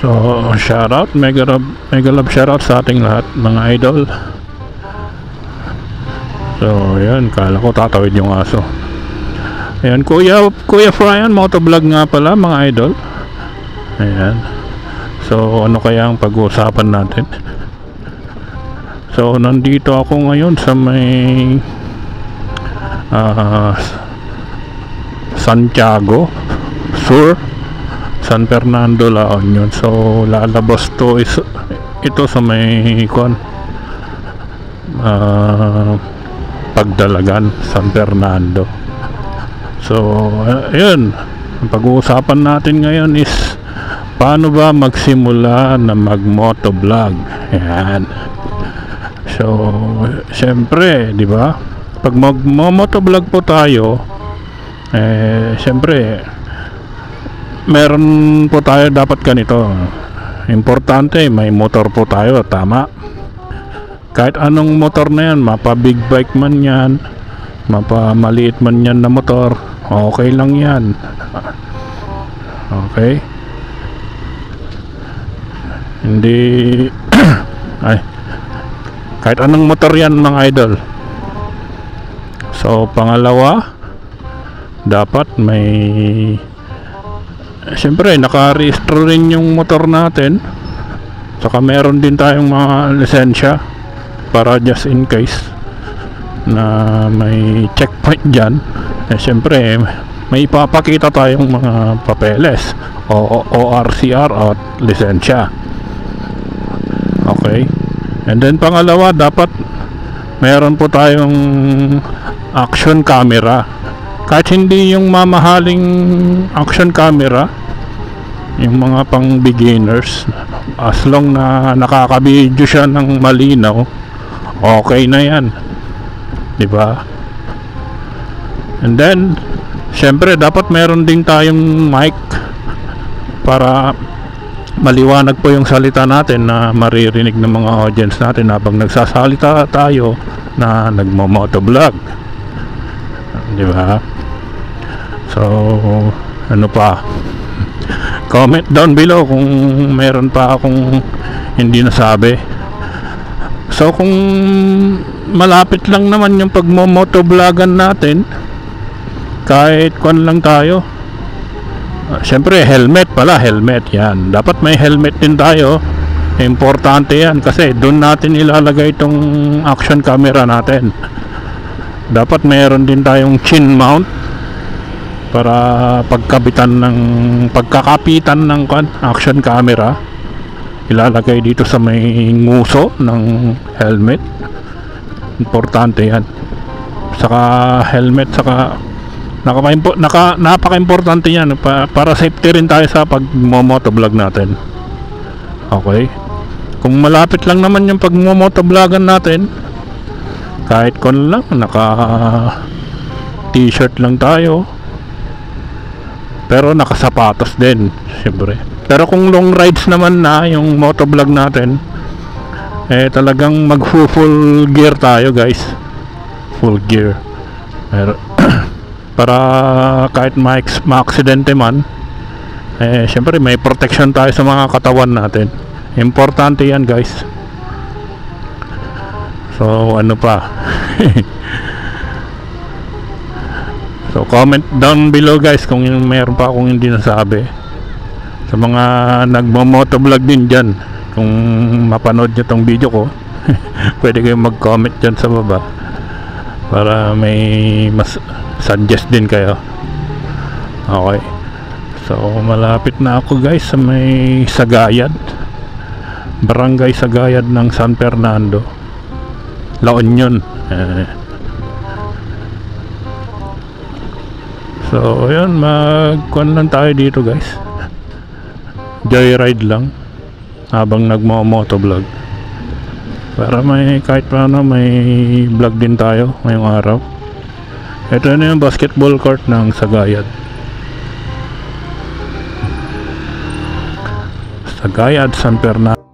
So shoutout, mega love shoutout sa ating lahat mga idol. So yan, kala ko tatawid yung aso. Ayan, Kuya Brian motovlog nga pala mga idol. Ayan. So ano kaya ang pag-uusapan natin? So nandito ako ngayon sa may Santiago Sur, San Fernando, La Union. So lalabas to ito sa may Pagdalagan, San Fernando. So ayun, ang pag-uusapan natin ngayon is paano ba magsimula na mag-motovlog. Ayan. So syempre, di ba, pag mag-motovlog po tayo, syempre meron po tayo dapat ganito. Importante, may motor po tayo, tama? Kahit anong motor na yan, mapa big bike man yan, mapa maliit man yan na motor, okay lang yan. Okay? Hindi ay, kahit anong motor yan mga idol. So pangalawa, dapat may, siyempre naka-register rin yung motor natin, saka meron din tayong mga lisensya para just in case na may checkpoint dyan. Siyempre may ipapakita tayong mga papeles o ORCR at lisensya. Okay, and then pangalawa, dapat meron po tayong action camera. Kahit hindi yung mamahaling action camera, yung mga pang beginners, as long na nakaka-video siya ng malinaw, okay na yan, di ba? And then syempre dapat meron din tayong mic para maliwanag po yung salita natin na maririnig ng mga audience natin habang nagsasalita tayo na nagmo-motovlog, di ba? So ano pa, comment down below kung meron pa akong hindi nasabi. So kung malapit lang naman yung pagmo-motovlogan natin, kahit kwan lang tayo, syempre helmet pala, helmet yan, dapat may helmet din tayo. Importante yan kasi doon natin ilalagay itong action camera natin. Dapat mayroon din tayong chin mount para pagkakapitan ng action camera, ilalagay dito sa may nguso ng helmet. Importante yan. Saka helmet, saka napaka-importante yan para safety rin tayo sa pag-motovlog natin. Okay, kung malapit lang naman yung pag-motovlogan natin, kahit kon lang, naka t-shirt lang tayo, pero nakasapatos din syempre. Pero kung long rides naman na yung motovlog natin, talagang mag-full gear tayo guys, full gear. Pero para kahit ma-aksidente man, syempre may protection tayo sa mga katawan natin. Importante yan guys. So ano pa so comment down below guys kung mayroon pa akong hindi nasabi. Sa mga nagmo-motovlog din dyan, kung mapanood nyo tong video ko pwede kayong mag-comment dyan sa baba para may mas suggest din kayo. Okay, so malapit na ako guys sa may Sagayad, Barangay Sagayad ng San Fernando, La Union. So ayun, magkuhan lang tayo dito guys, joyride lang habang nagmo-motovlog, para may kahit paano may vlog din tayo ngayong araw. Ito na yung basketball court ng Sagayad. Sagayad, San Fernando.